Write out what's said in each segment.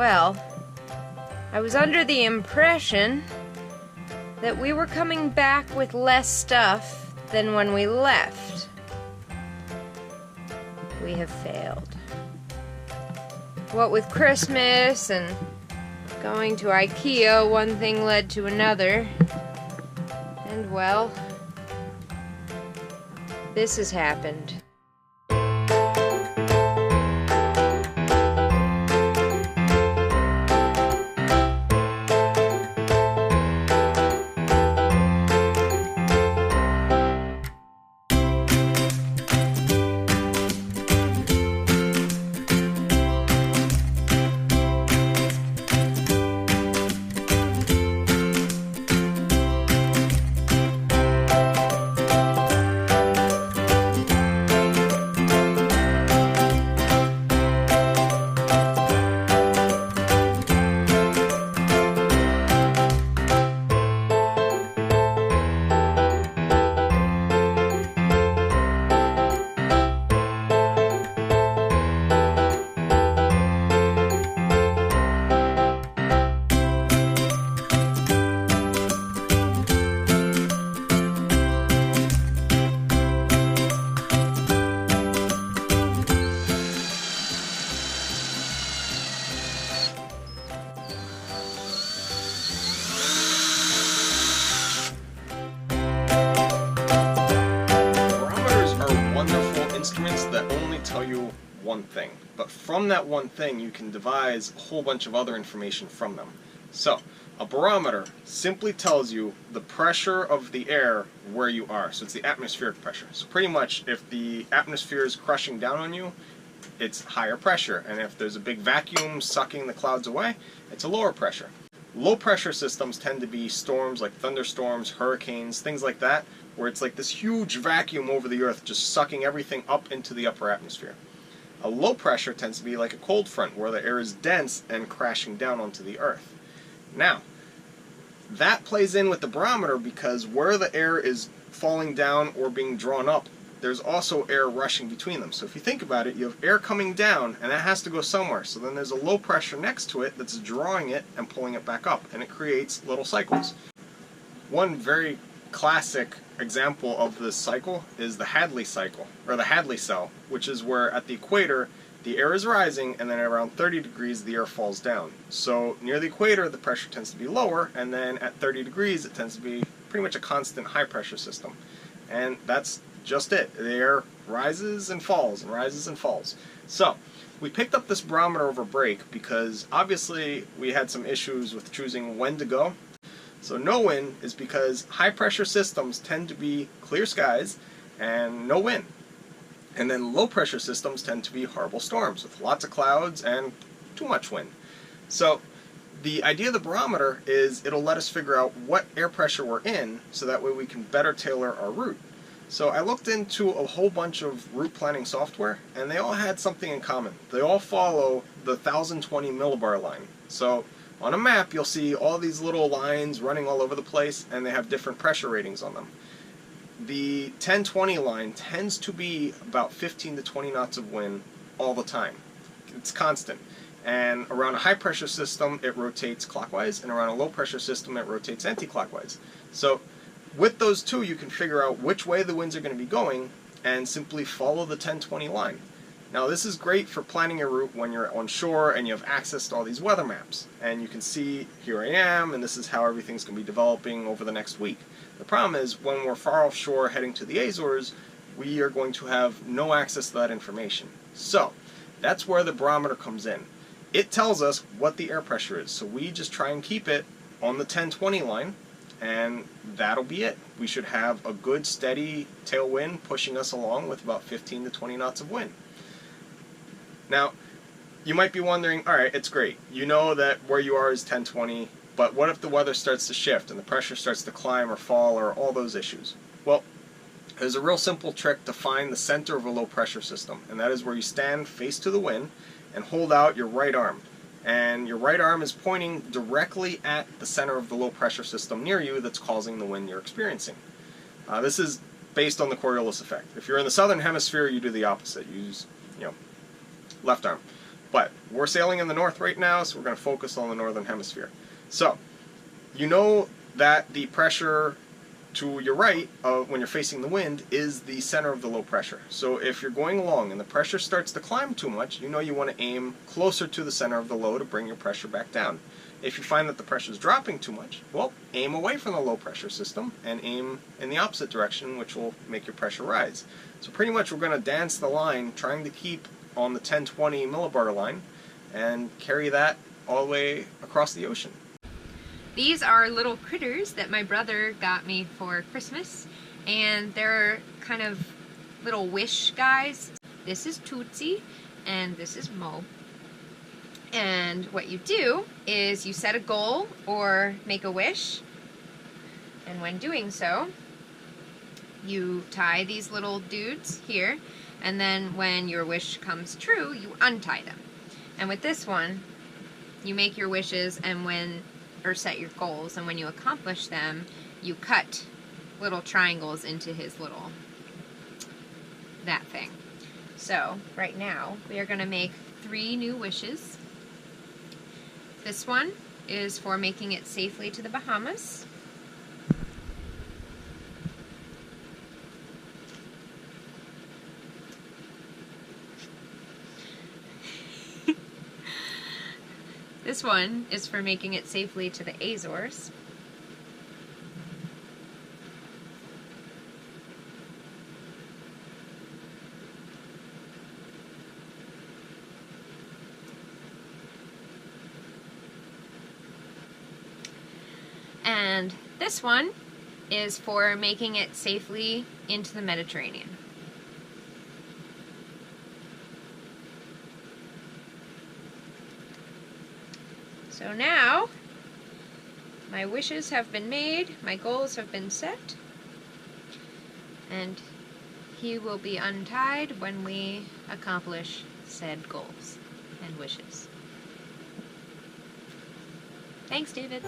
Well, I was under the impression that we were coming back with less stuff than when we left. We have failed. What with Christmas and going to IKEA, one thing led to another. And well, this has happened. Instruments that only tell you one thing, but from that one thing you can devise a whole bunch of other information from them. So a barometer simply tells you the pressure of the air where you are, so it's the atmospheric pressure. So pretty much if the atmosphere is crushing down on you, it's higher pressure, and if there's a big vacuum sucking the clouds away, it's a lower pressure. Low pressure systems tend to be storms like thunderstorms, hurricanes, things like that, where it's like this huge vacuum over the earth just sucking everything up into the upper atmosphere. A low pressure tends to be like a cold front where the air is dense and crashing down onto the earth. Now, that plays in with the barometer because where the air is falling down or being drawn up, there's also air rushing between them. So if you think about it, you have air coming down and that has to go somewhere. So then there's a low pressure next to it that's drawing it and pulling it back up, and it creates little cycles. One very classic example of this cycle is the Hadley cycle, or the Hadley cell, which is where at the equator the air is rising and then at around 30 degrees the air falls down. So near the equator the pressure tends to be lower, and then at 30 degrees it tends to be pretty much a constant high pressure system. And that's just it. The air rises and falls and rises and falls. So we picked up this barometer over break because obviously we had some issues with choosing when to go. So no wind is because high pressure systems tend to be clear skies and no wind. And then low pressure systems tend to be horrible storms with lots of clouds and too much wind. So the idea of the barometer is it'll let us figure out what air pressure we're in so that way we can better tailor our route. So I looked into a whole bunch of route planning software and they all had something in common. They all follow the 1020 millibar line. So on a map, you'll see all these little lines running all over the place, and they have different pressure ratings on them. The 1020 line tends to be about 15 to 20 knots of wind all the time. It's constant. And around a high pressure system, it rotates clockwise, and around a low pressure system, it rotates anti-clockwise. So with those two, you can figure out which way the winds are going to be going and simply follow the 1020 line. Now this is great for planning your route when you're on shore and you have access to all these weather maps. And you can see, here I am, and this is how everything's going to be developing over the next week. The problem is, when we're far offshore heading to the Azores, we are going to have no access to that information. So, that's where the barometer comes in. It tells us what the air pressure is, so we just try and keep it on the 1020 line, and that'll be it. We should have a good steady tailwind pushing us along with about 15 to 20 knots of wind. Now, you might be wondering, alright, it's great. You know that where you are is 1020, but what if the weather starts to shift and the pressure starts to climb or fall or all those issues? Well, there's a real simple trick to find the center of a low pressure system, and that is where you stand face to the wind and hold out your right arm. And your right arm is pointing directly at the center of the low pressure system near you that's causing the wind you're experiencing. This is based on the Coriolis effect. If you're in the southern hemisphere, you do the opposite. You use, left arm. But we're sailing in the north right now, so we're going to focus on the northern hemisphere. So, you know that the pressure to your right, when you're facing the wind, is the center of the low pressure. So if you're going along and the pressure starts to climb too much, you know you want to aim closer to the center of the low to bring your pressure back down. If you find that the pressure is dropping too much, well, aim away from the low pressure system and aim in the opposite direction, which will make your pressure rise. So pretty much we're going to dance the line, trying to keep on the 10-20 millibar line and carry that all the way across the ocean. These are little critters that my brother got me for Christmas, and they're kind of little wish guys. This is Tootsie and this is Mo. And what you do is you set a goal or make a wish, and when doing so, you tie these little dudes here, and then when your wish comes true, you untie them. And with this one, you make your wishes or set your goals, and when you accomplish them, you cut little triangles into his little, that thing. So, right now, we are going to make 3 new wishes. This one is for making it safely to the Bahamas. This one is for making it safely to the Azores. And this one is for making it safely into the Mediterranean. So now, my wishes have been made, my goals have been set, and he will be untied when we accomplish said goals and wishes. Thanks, David.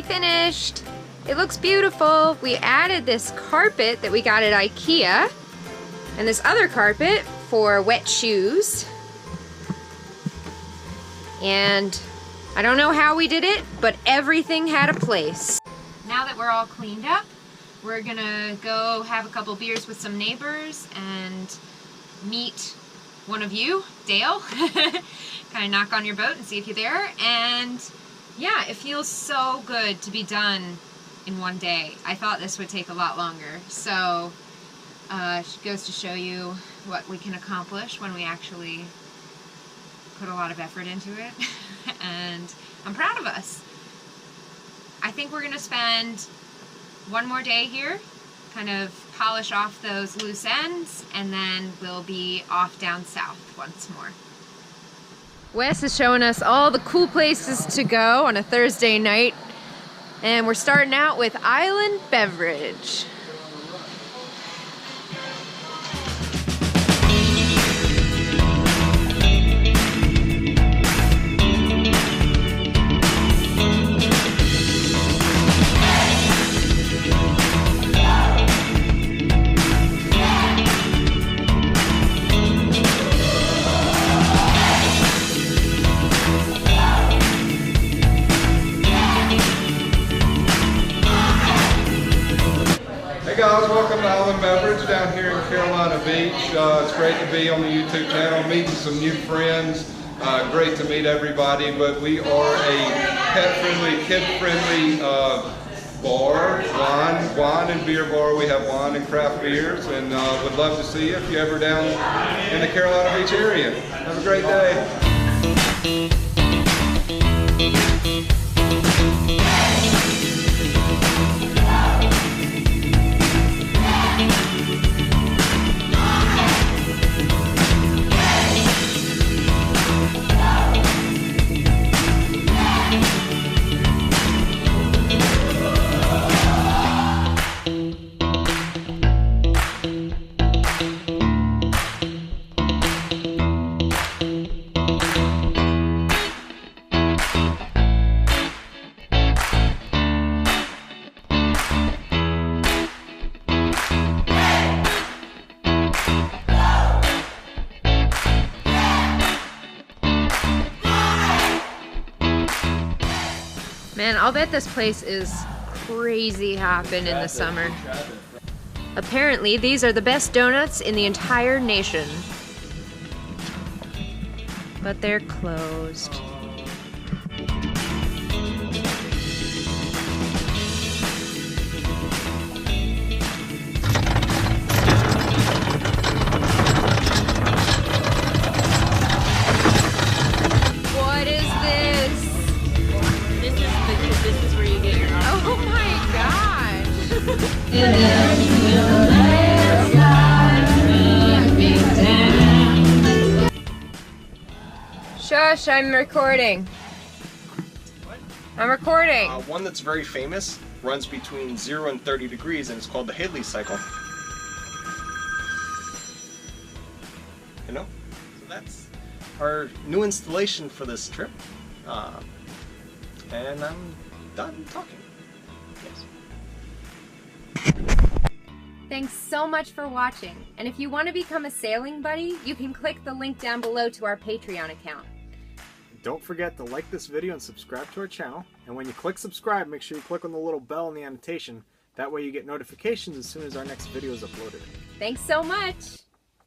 Finished. It looks beautiful. We added this carpet that we got at IKEA and this other carpet for wet shoes. And I don't know how we did it, but everything had a place. Now that we're all cleaned up, we're gonna go have a couple beers with some neighbors and meet one of you, Dale. Kind of knock on your boat and see if you're there. And yeah, it feels so good to be done in one day. I thought this would take a lot longer. So it goes to show you what we can accomplish when we actually put a lot of effort into it. And I'm proud of us. I think we're gonna spend one more day here, kind of polish off those loose ends, and then we'll be off down south once more. Wes is showing us all the cool places to go on a Thursday night, and we're starting out with Island Beverage. Hey guys, welcome to Island Beverage down here in Carolina Beach. It's great to be on the YouTube channel, meeting some new friends. Great to meet everybody, but we are a pet-friendly, kid-friendly bar, wine and beer bar. We have wine and craft beers, and would love to see you if you're ever down in the Carolina Beach area. Have a great day. Man, I'll bet this place is crazy hopping in the summer. Apparently, these are the best donuts in the entire nation. But they're closed. What is this? This is where you get your Oh my gosh! Shush, I'm recording. What? I'm recording. One that's very famous, runs between 0 and 30 degrees, and it's called the Hadley cycle. You know? So that's our new installation for this trip. And I'm done talking. Yes. Thanks so much for watching. And if you want to become a sailing buddy, you can click the link down below to our Patreon account. Don't forget to like this video and subscribe to our channel. And when you click subscribe, make sure you click on the little bell in the annotation. That way you get notifications as soon as our next video is uploaded. Thanks so much!